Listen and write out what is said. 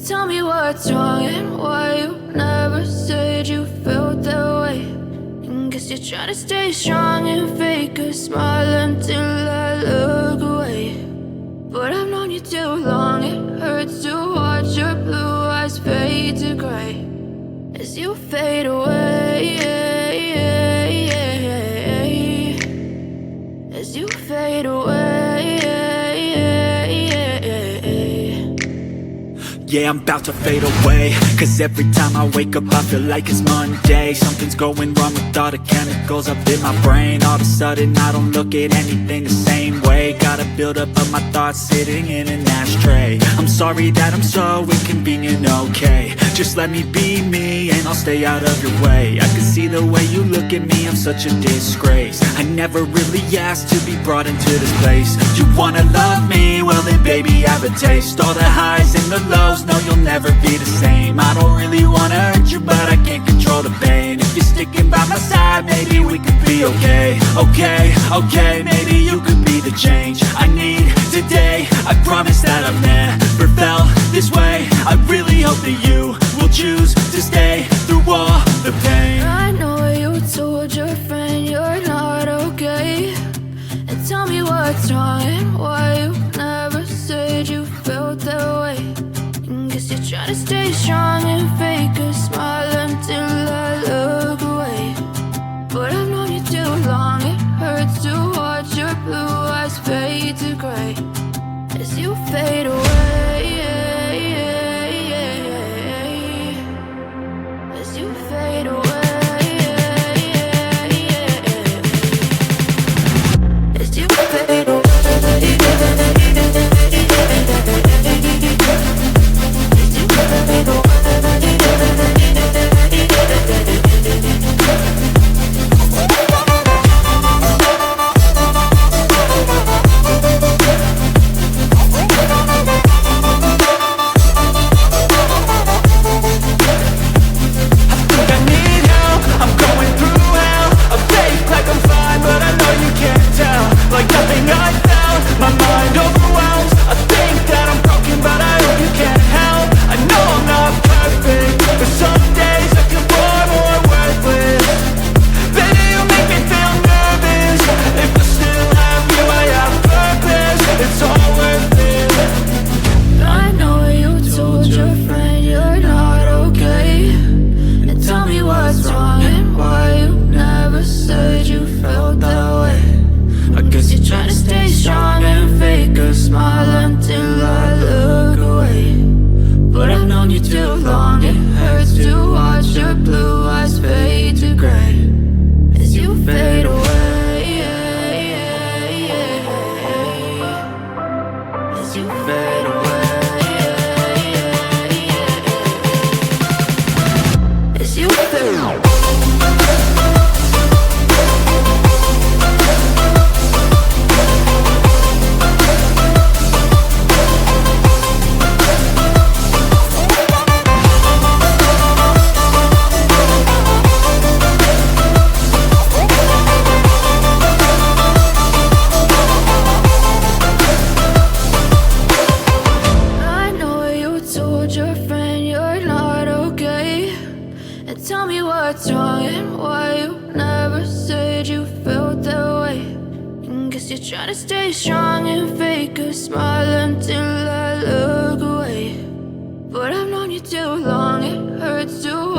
Tell me what's wrong and why you never said you felt that way. And guess you're trying to stay strong and fake a smile until I look away. But I've known you too long, it hurts to watch your blue eyes fade to gray as you fade away, as you fade away. Yeah, I'm about to fade away, cause every time I wake up I feel like it's Monday. Something's going wrong with all the chemicals up in my brain. All of a sudden I don't look at anything the same way. Gotta build up of my thoughts sitting in an ashtray. I'm sorry that I'm so inconvenient, okay. Just let me be me and I'll stay out of your way. I can see the way you look at me, I'm such a disgrace. I never really asked to be brought into this place. You wanna love me? Well then baby have a taste. All the highs and the lows, no you'll never be the same. I don't really wanna hurt you but I can't control the pain. If you're sticking by my side, maybe we could be okay. Okay, maybe you could be the change I need today. I promise that I've never felt this way. I really hope that you will choose to stay through all the pain. I know you told your friend you're not okay. And tell me what's wrong and why you never said you felt that way. And guess you're trying to stay strong and fake a smile until I look away. But I've known you too long, it hurts to watch your blue eyes fade to gray as you fade away, as you fade away, as you fade away. Tell me what's wrong and why you never said you felt that way. And guess you're trying to stay strong and fake a smile until I look away. But I've known you too long, it hurts to